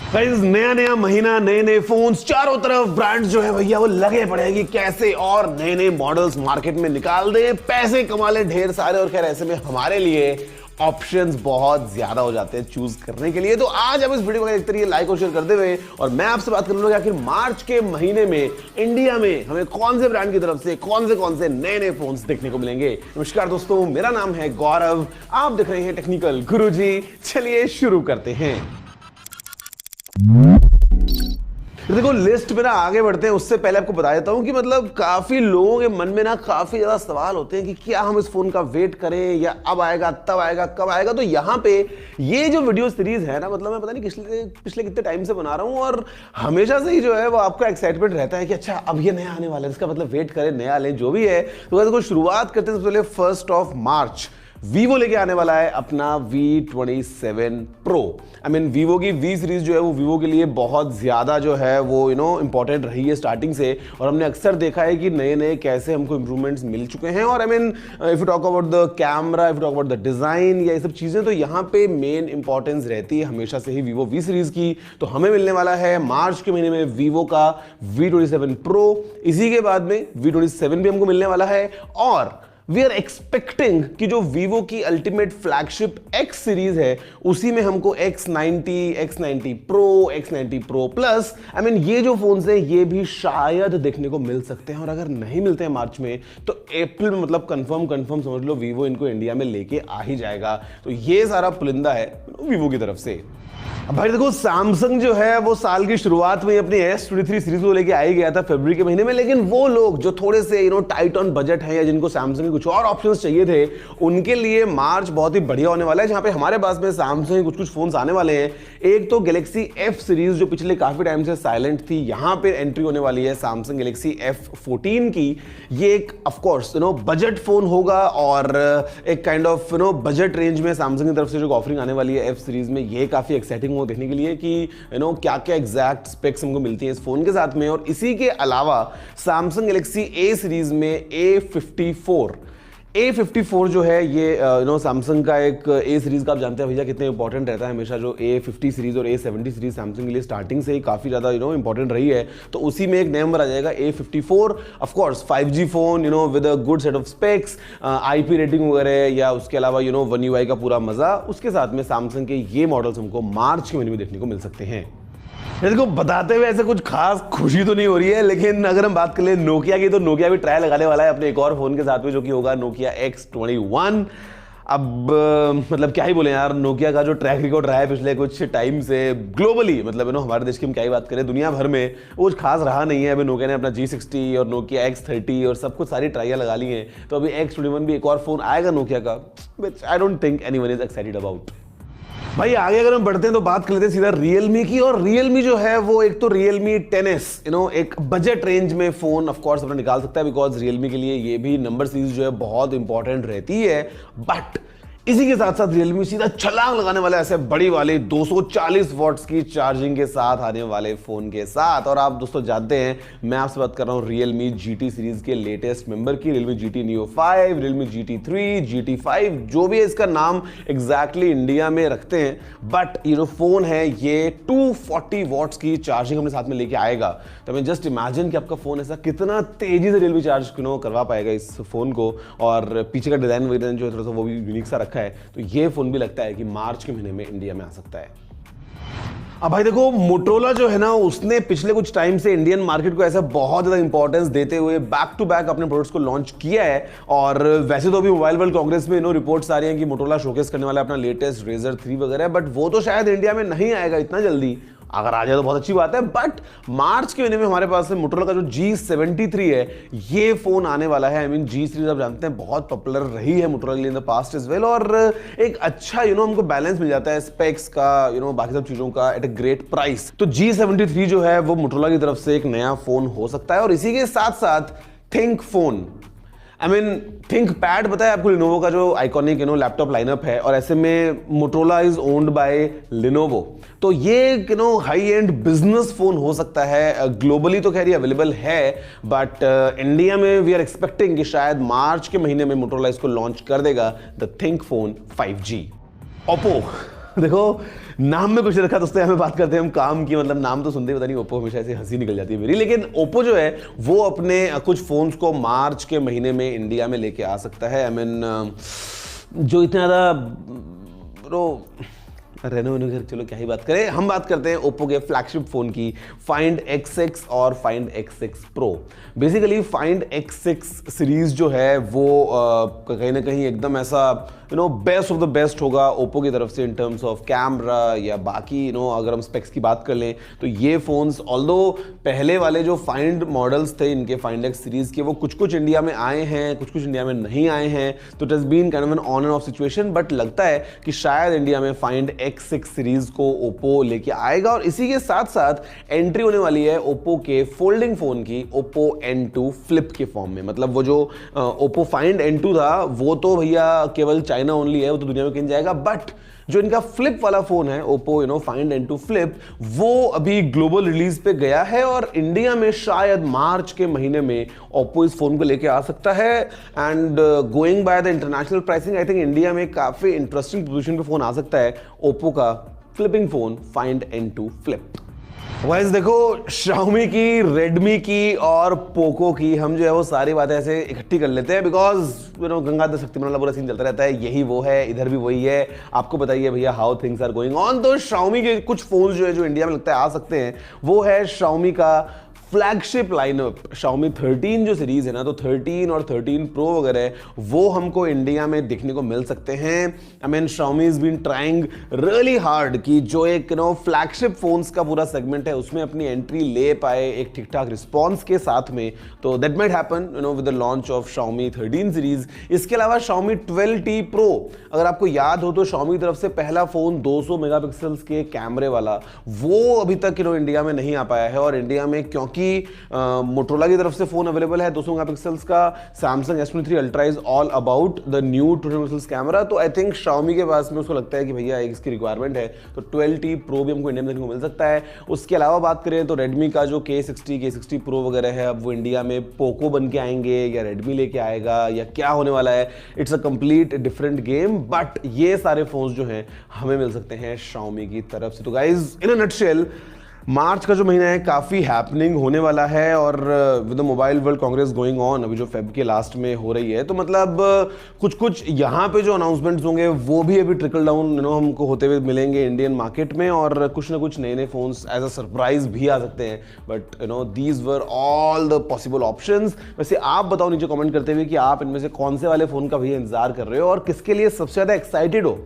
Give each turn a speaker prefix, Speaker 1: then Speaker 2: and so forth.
Speaker 1: Guys, नया नया महीना, नए नए फोन्स, चारों तरफ ब्रांड्स जो है भैया वो लगे पड़े हैं कि कैसे और नए नए मॉडल्स मार्केट में निकाल दे, पैसे कमा ले ढेर सारे। और खैर ऐसे में हमारे लिए ऑप्शंस बहुत ज्यादा हो जाते हैं चूज करने के लिए। तो आज हम इस वीडियो को देखते रहिए लाइक और शेयर करते हुए, और मैं आपसे बात करूंगा कि आखिर मार्च के महीने में इंडिया में हमें कौन से ब्रांड की तरफ से कौन से नए नए फोन्स देखने को मिलेंगे। नमस्कार दोस्तों, मेरा नाम है गौरव, आप देख रहे हैं टेक्निकल गुरुजी। चलिए शुरू करते हैं। देखो, लिस्ट में ना आगे बढ़ते हैं उससे पहले आपको बता देता हूं कि मतलब काफी लोगों के मन में ना काफी ज्यादा सवाल होते हैं कि क्या हम इस फोन का वेट करें या अब आएगा, तब आएगा, कब आएगा। तो यहाँ पे ये जो वीडियो सीरीज है ना, मतलब मैं पता नहीं पिछले कितने टाइम से बना रहा हूं और हमेशा से ही जो है वो आपका एक्साइटमेंट रहता है कि अच्छा अब ये नया आने वाला है, इसका मतलब वेट करें, नया लें, जो भी है। तो देखो, शुरुआत करते हैं सबसे पहले 1 मार्च वीवो लेके आने वाला है अपना V27 Pro। वीवो की V सीरीज जो है वो वीवो के लिए बहुत ज्यादा जो है वो इंपॉर्टेंट रही है स्टार्टिंग से, और हमने अक्सर देखा है कि नए नए कैसे हमको इंप्रूवमेंट्स मिल चुके हैं। और if you talk about the camera, if you talk about the design या ये सब चीजें, तो यहाँ पे मेन इंपॉर्टेंस रहती है हमेशा से ही वीवो V सीरीज की। तो हमें मिलने वाला है मार्च के महीने में वीवो का V27 Pro। इसी के बाद में V27 भी हमको मिलने वाला है, और वी आर एक्सपेक्टिंग कि जो वीवो की अल्टीमेट फ्लैगशिप X सीरीज है उसी में हमको X90, X90 Pro, X90 Pro Plus, ये जो फोन्स हैं ये भी शायद देखने को मिल सकते हैं। और अगर नहीं मिलते हैं मार्च में तो अप्रैल में, मतलब कंफर्म समझ लो, वीवो इनको इंडिया में लेके आ ही जाएगा। तो ये सारा पुलिंदा है वीवो की तरफ से। अब भाई देखो, सैमसंग जो है वो साल की शुरुआत में अपनी S23 सीरीज को लेके आ ही गया था फरवरी के महीने में, लेकिन वो लोग जो थोड़े से टाइट ऑन बजट है या जिनको सैमसंग के कुछ और ऑप्शंस चाहिए थे, उनके लिए मार्च बहुत ही बढ़िया होने वाला है, जहां पे हमारे पास में सैमसंग के कुछ फोन्स आने वाले हैं। एक तो गैलेक्सी F सीरीज जो पिछले काफी टाइम से साइलेंट थी, यहां पर एंट्री होने वाली है सैमसंग गैलेक्सी F14 की। ये एक ऑफकोर्स बजट फोन होगा और एक काइंड ऑफ बजट रेंज में सैमसंग की तरफ से जो ऑफरिंग आने वाली है F सीरीज में, ये काफी एक्साइटिंग देखने के लिए कि क्या क्या एग्जैक्ट स्पेक्स हमको मिलती है इस फोन के साथ में। और इसी के अलावा सैमसंग गैलेक्सी A सीरीज में A54 जो है ये सैमसंग का एक A सीरीज का, आप जानते हैं भैया कितने इंपॉर्टेंट रहता है हमेशा। जो A50 सीरीज और A70 सीरीज सैमसंग के लिए स्टार्टिंग से ही काफी ज्यादा इंपॉर्टेंट रही है, तो उसी में एक नया नंबर आ जाएगा A54। Of course 5G phone with a good set of specs, IP rating वगैरह, या उसके अलावा One UI का पूरा मजा, उसके साथ में सैमसंग के ये मॉडल्स हमको मार्च के महीने में देखने को मिल सकते हैं। देखो, बताते हुए ऐसे कुछ खास खुशी तो नहीं हो रही है, लेकिन अगर हम बात कर ले नोकिया की, तो नोकिया भी ट्रायल लगाने वाला है अपने एक और फोन के साथ में, जो कि होगा नोकिया X21। अब मतलब क्या ही बोले यार, नोकिया का जो ट्रैक रिकॉर्ड रहा है पिछले कुछ टाइम से ग्लोबली, मतलब हमारे देश की हम क्या ही बात करें, दुनिया भर में वो कुछ खास रहा नहीं है। अभी नोकिया ने अपना G60 और नोकिया X30 और सब कुछ सारी ट्राइयां लगा ली हैं, तो अभी X21 भी एक और फोन आएगा नोकिया का, which I don't think anyone is excited about. भाई आगे अगर हम बढ़ते हैं तो बात कर लेते हैं सीधा Realme की। और Realme जो है वो एक तो Realme 10S एक बजट रेंज में फोन ऑफ कोर्स अपना निकाल सकता है, बिकॉज Realme के लिए ये भी नंबर सीरीज जो है बहुत इंपॉर्टेंट रहती है। बट इसी के साथ साथ Realme सीधा छलांग लगाने वाला है ऐसे बड़ी वाली 240 वॉट्स की चार्जिंग के साथ आने वाले फोन के साथ। और आप दोस्तों जानते हैं मैं आपसे बात कर रहा हूं Realme GT सीरीज के लेटेस्ट मेंबर की, Realme GT Neo 5, Realme GT3, GT5, जो भी है इसका नाम एग्जैक्टली इंडिया में रखते हैं। बट ये जो फोन है ये 240 वॉट्स की चार्जिंग अपने साथ में लेके आएगा। तो जस्ट इमेजिन कि आपका फोन ऐसा कितना तेजी से Realme चार्ज करवा पाएगा इस फोन को। और पीछे का डिजाइन जो है थोड़ा सा वो भी यूनिक सा रखा है, तो ये फोन भी लगता है कि मार्च के महीने में इंडिया में आ सकता है। अब भाई देखो, मोटरोला जो है ना, उसने पिछले कुछ टाइम से इंडियन मार्केट को ऐसा बहुत ज्यादा इंपॉर्टेंस देते हुए बैक टू बैक अपने प्रोडक्ट्स को लॉन्च किया है। और वैसे तो अभी मोबाइल वर्ल्ड कांग्रेस में रिपोर्ट्स आ रही हैं कि मोटरोला शोकेस करने वाला है अपना लेटेस्ट Razr 3 वगैरह, बट वो तो शायद इंडिया में नहीं आएगा इतना जल्दी। अगर आ जाए तो बहुत अच्छी बात है, बट मार्च के महीने में हमारे पास मोटरोला का जो G73 है ये फोन आने वाला है। G सीरीज आप जानते हैं बहुत पॉपुलर रही है Motorola in the past as well, और एक अच्छा हमको बैलेंस मिल जाता है स्पेक्स का, बाकी सब चीजों का एट अ ग्रेट प्राइस। तो G73 जो है वो मोटरोला की तरफ से एक नया फोन हो सकता है। और इसी के साथ साथ थिंक फोन, थिंक पैड बताया आपको, लिनोवो का जो आइकॉनिक लैपटॉप लाइनअप है, और ऐसे में Motorola is owned by Lenovo. तो ये हाई एंड बिजनेस फोन हो सकता है। ग्लोबली तो खैर ये अवेलेबल है, बट इंडिया में वी आर एक्सपेक्टिंग कि शायद मार्च के महीने में मोटरोला इसको लॉन्च कर देगा, the think phone 5G। Oppo देखो, नाम में कुछ रखा दोस्तों, हमें बात करते हैं हम काम की, मतलब नाम तो सुनते ही पता नहीं ओप्पो हमेशा ऐसे हंसी निकल जाती है मेरी। लेकिन ओप्पो जो है वो अपने कुछ फोन्स को मार्च के महीने में इंडिया में लेके आ सकता है। आई मीन जो इतना ज़्यादा ब्रो रेनो वेनो, चलो क्या ही बात करें, हम बात करते हैं ओप्पो के फ्लैगशिप फोन की, फाइंड X6 और find X6 pro. Basically find X6 series जो है वो कहीं ना कहीं एकदम ऐसा बेस्ट ऑफ द बेस्ट होगा ओप्पो की तरफ से इन टर्म्स ऑफ कैमरा या बाकी अगर हम स्पेक्स की बात कर लें तो ये फोन्स, ऑल्दो पहले वाले जो फाइंड मॉडल्स थे इनके फाइंड X सीरीज के, वो कुछ कुछ इंडिया में आए हैं, कुछ कुछ इंडिया में नहीं आए हैं, तो it has been kind of an on and off situation. But लगता है कि शायद इंडिया में फाइंड X6 सीरीज को ओप्पो लेके आएगा, और इसी के साथ साथ एंट्री होने वाली है ओप्पो के फोल्डिंग फोन की, ओप्पो N2 फ्लिप के फॉर्म में। मतलब वो जो ओप्पो फाइंड N2 था वो तो भैया केवल चाइना ओनली है, वो तो दुनिया में कहीं जाएगा, बट जो इनका फ्लिप वाला फोन है ओप्पो फाइंड N2 फ्लिप, वो अभी ग्लोबल रिलीज पे गया है और इंडिया में शायद मार्च के महीने में ओप्पो इस फोन को लेके आ सकता है। And going by the international pricing, I think India में काफी इंटरेस्टिंग पोजीशन पे फोन आ सकता है ओप्पो का flipping phone find N2 flip. Vice देखो, Xiaomi की, Redmi की और पोको की हम जो है वो सारी बातें ऐसे इकट्ठी कर लेते हैं, बिकॉज गंगा दे शक्ति वाला पूरा सीन चलता रहता है, यही वो है, इधर भी वही है। आपको बताइए भैया how things are going on. तो Xiaomi के कुछ फोन्स जो है जो इंडिया में लगता है आ सकते हैं, वो है Xiaomi का फ्लैगशिप लाइनअप Xiaomi 13 जो सीरीज है ना, तो 13 और 13 प्रो वगैरह वो हमको इंडिया में देखने को मिल सकते हैं। I mean Xiaomi is been trying really hard कि जो एक फ्लैगशिप फोन्स का पूरा सेगमेंट है उसमें अपनी एंट्री ले पाए एक ठीक ठाक रिस्पॉन्स के साथ में। तो that might happen with the launch of Xiaomi 13 series. इसके अलावा Xiaomi 12T Pro, अगर आपको याद हो तो Xiaomi की तरफ से पहला फोन 200 मेगापिक्सल्स के कैमरे वाला, वो अभी तक इंडिया में नहीं आ पाया है। और इंडिया में क्योंकि मोटरोला की तरफ से फोन अवेलेबल है 200 मेगापिक्सल्स का, Samsung S23 Ultra is all about the new 200 megapixels camera, तो आई थिंक Xiaomi के पास में उसको लगता है कि भैया एक इसकी रिक्वायरमेंट है, तो 12T Pro भी हमको इंडिया में देखने को मिल सकता है। उसके अलावा बात करें तो Redmi का जो K60 Pro वगैरह है, अब वो इंडिया में पोको बन के आएंगे या Redmi लेके आएगा या क्या होने वाला है, it's a complete different game. But ये सारे फोन्स जो हैं हमें मिल सकते हैं Xiaomi की तरफ से। तो गाइज इन अ नटशेल, मार्च का जो महीना है काफ़ी हैपनिंग होने वाला है, और with the mobile world Congress going on अभी जो फेब के लास्ट में हो रही है, तो मतलब कुछ कुछ यहाँ पे जो अनाउंसमेंट्स होंगे वो भी अभी ट्रिकल डाउन हमको होते हुए मिलेंगे इंडियन मार्केट में, और कुछ ना कुछ नए नए फोन्स एज अ सरप्राइज भी आ सकते हैं। But these were all the possible options. वैसे आप बताओ नीचे कमेंट करते हुए कि आप इनमें से कौन से वाले फोन का भैया इंतजार कर रहे हो और किसके लिए सबसे ज़्यादा एक्साइटेड हो।